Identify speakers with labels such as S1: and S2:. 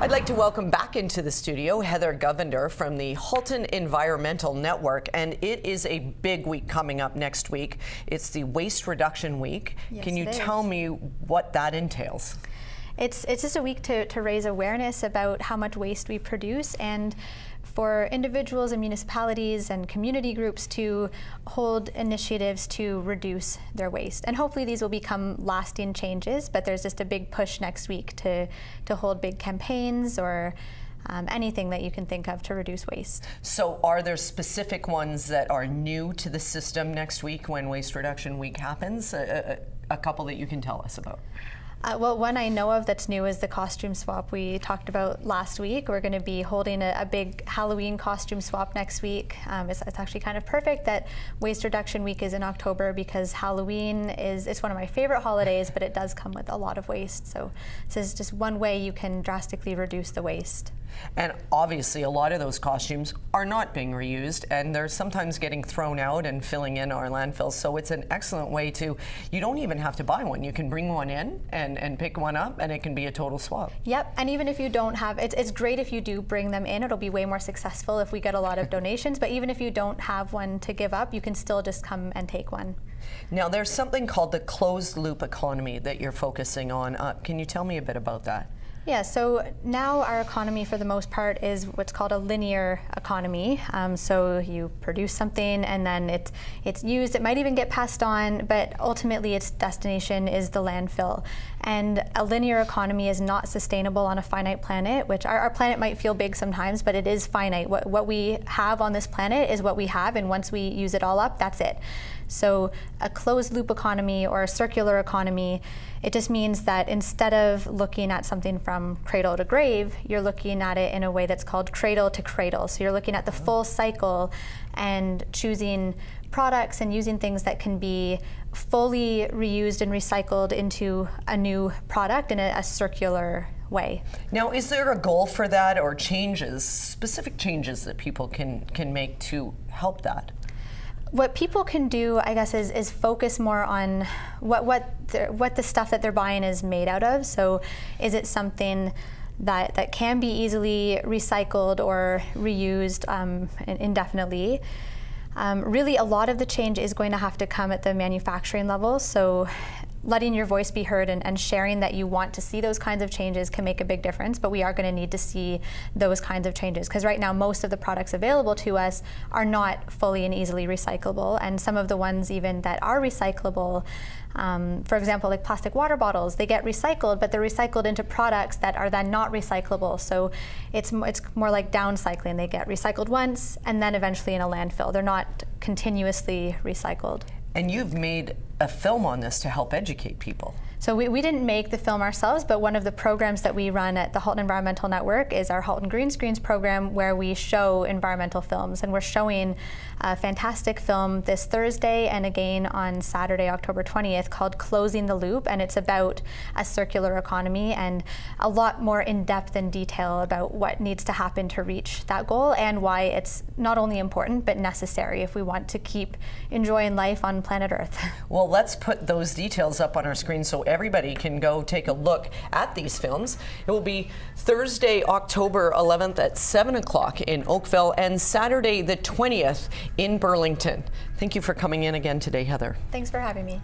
S1: I'd like to welcome back into the studio Heather Govender from the Halton Environmental Network, and it is a big week coming up next week. It's the Waste Reduction Week.
S2: Yes,
S1: Can you tell me what that entails?
S2: It's just a week to raise awareness about how much waste we produce, and for individuals and municipalities and community groups to hold initiatives to reduce their waste. And hopefully these will become lasting changes, but there's just a big push next week to hold big campaigns or anything that you can think of to reduce waste.
S1: So are there specific ones that are new to the system next week when Waste Reduction Week happens? A couple that you can tell us about?
S2: Well, one I know of that's new is the costume swap we talked about last week. We're going to be holding a big Halloween costume swap next week. It's actually kind of perfect that Waste Reduction Week is in October because Halloween it's one of my favorite holidays, but it does come with a lot of waste. So this is just one way you can drastically reduce the waste.
S1: And obviously a lot of those costumes are not being reused, and they're sometimes getting thrown out and filling in our landfills. So it's an excellent way to, you don't even have to buy one. You can bring one in and pick one up, and it can be a total swap.
S2: Yep, and even if you don't have, it's great if you do bring them in. It'll be way more successful if we get a lot of donations, but even if you don't have one to give up, you can still just come and take one.
S1: Now there's something called the closed loop economy that you're focusing on. Can you tell me a bit about that?
S2: Yeah, so now our economy for the most part is what's called a linear economy. So you produce something and then it's used, it might even get passed on, but ultimately its destination is the landfill. And a linear economy is not sustainable on a finite planet, which our planet might feel big sometimes, but it is finite. What we have on this planet is what we have, and once we use it all up, that's it. So a closed loop economy or a circular economy, it just means that instead of looking at something from cradle to grave, you're looking at it in a way that's called cradle to cradle. So you're looking at the full cycle and choosing products and using things that can be fully reused and recycled into a new product in a circular way.
S1: Now, is there a goal for that, or changes, specific changes that people can make to help that?
S2: What people can do, I guess, is focus more on what the stuff that they're buying is made out of. So is it something that can be easily recycled or reused indefinitely? Really, a lot of the change is going to have to come at the manufacturing level. So letting your voice be heard and sharing that you want to see those kinds of changes can make a big difference, but we are going to need to see those kinds of changes because right now most of the products available to us are not fully and easily recyclable, and some of the ones even that are recyclable, for example, like plastic water bottles, they get recycled, but they're recycled into products that are then not recyclable. So it's more like downcycling. They get recycled once and then eventually in a landfill. They're not continuously recycled.
S1: And you've made a film on this to help educate people.
S2: So we didn't make the film ourselves, but one of the programs that we run at the Halton Environmental Network is our Halton Green Screens program, where we show environmental films. And we're showing a fantastic film this Thursday and again on Saturday, October 20th, called Closing the Loop. And it's about a circular economy and a lot more in depth and detail about what needs to happen to reach that goal and why it's not only important, but necessary if we want to keep enjoying life on planet Earth.
S1: Well, let's put those details up on our screen so everybody can go take a look at these films. It will be Thursday, October 11th at 7 o'clock in Oakville and Saturday the 20th in Burlington. Thank you for coming in again today, Heather.
S2: Thanks for having me.